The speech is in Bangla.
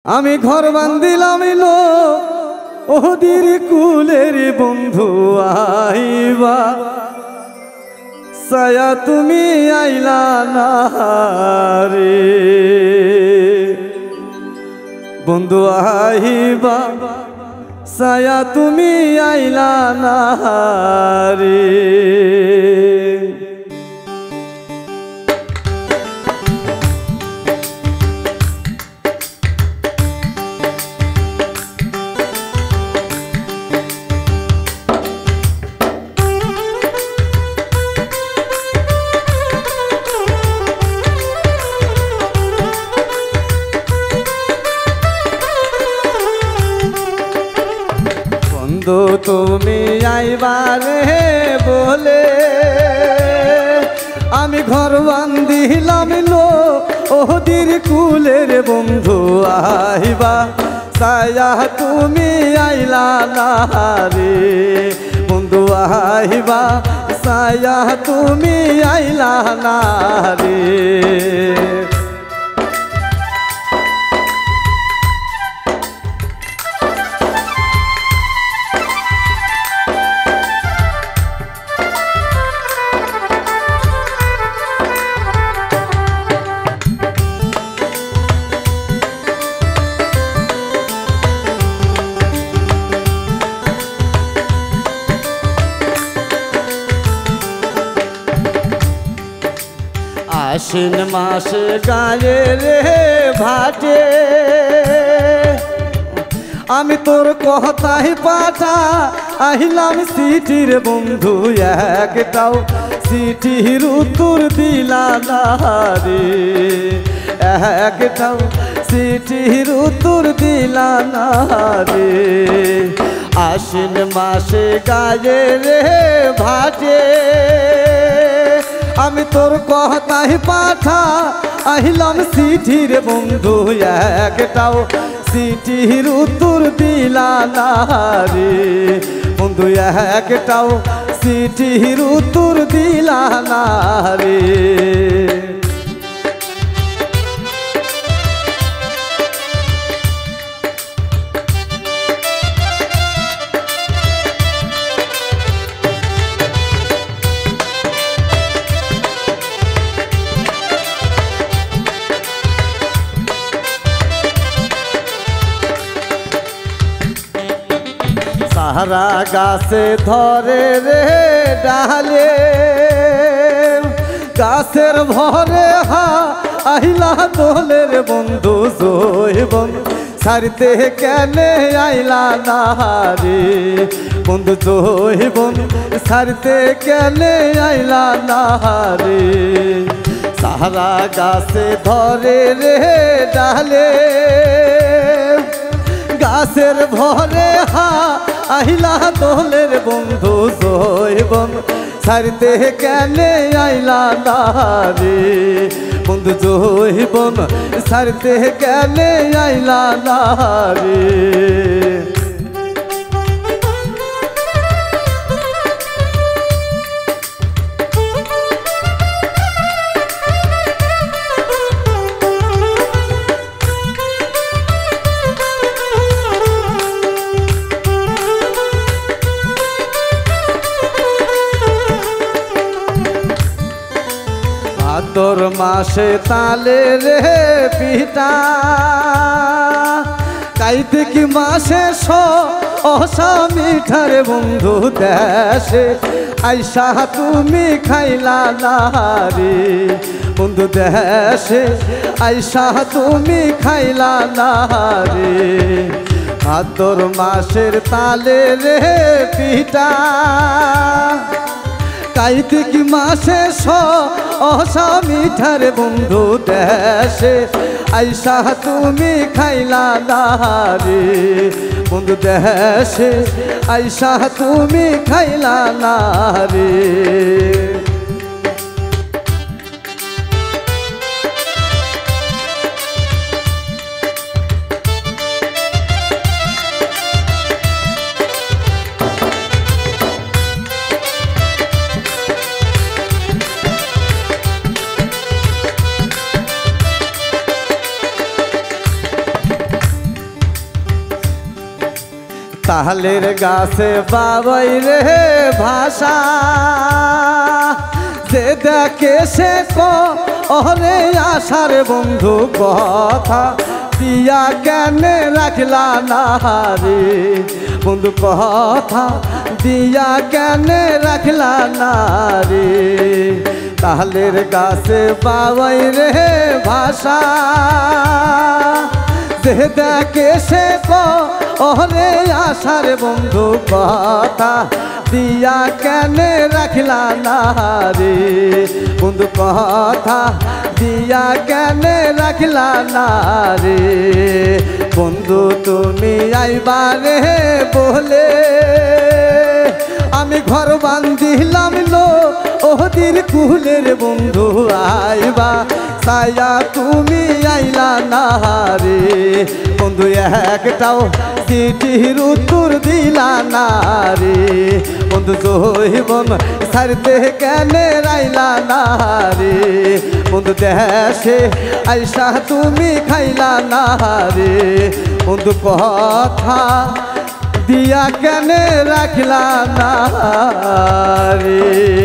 আমি ঘর বান্ধিলাম লো ওদের কুলের বন্ধু আইবা সায়া তুমি আইলা না রে বন্ধু আইবা সায়া তুমি আইলা না রে তুমি আইবারে বলে আমি ঘর বান্ধিলাম লো ওদের কুলের বন্ধু আইবা সায়া তুমি আইলা না রে বন্ধু আইবা সায়া তুমি আইলা না রে আশ্বিন মাস গায়ে রে ভাটে আমি তোর কথাই পাঠা আহিলাম সিটির বন্ধু একটাও সিটির উত্তর দিলা না রে একটাও সিটির উত্তর দিলা না রে আশ্বিন মাসে গায়ে রে ভাটে আমি তোর কথাই পাঠা আহিলাম সিটির বন্ধু একটাও সিটির উত্তর দিলা না রে বন্ধু একটাও সিটির উত্তর দিলা না রে সারা গাছে ধরে রে ডালে গাছের ভরে হা আইলা দোলের বন্ধু জৈবন সারিতে কেনে আইলা না রে বন্ধু জৈবন সারিতে কেনে আইলা না রে সারা গাছে ধরে রে ডালে গাছের ভরে হা আহিলা দোলের বন্ধু জৈবন ছাড়তে কেনে আইলা না রে বন্ধু জৈবন ছাড়তে কেনে আইলা না রে তোর মাসে তালে রে পিতা কাইতে কি মাসে অসা মিঠার বন্ধু দেশে আইসা তুমি খাইলা না রে বন্ধু দেশে আইসা তুমি খাইলা না রে ভাদর মাসের তালে রে পিতা কাইতে কি মাসে অসা মিঠার বন্ধু দেশে আইসা তুমি খাইলা না রে বন্ধু দেশে আইসা তুমি খাইলা না রে তালের গাছে বাবাই রে ভাষা যে দেখে সে ওরে আশার বন্ধু কথা দিয়া কেনে রাখলা না রে বন্ধু কথা দিয়া কেনে রাখলা না রে তালের গাছে বাবাই রে ভাষা যে দেখে সে ওরে আশার বন্ধু কথা দিয়া কেনে রাখলা না রে বন্ধু কথা দিয়া কেনে রাখলা না রে বন্ধু তুমি আইবারে বলে আমি ঘর বান্ধিলাম লো ওদির কুলের বন্ধু আইবা সায়া তুমি আইলা না রে বন্ধু একটাও চিঠির উত্তর দিলা না রে বন্ধু জৈবন ছাড়তে কেনে রাইলা না রে বন্ধু দেশে আইসা তুমি খাইলা না রে বন্ধু কথা দিয়া কেনে রাখলা না রে।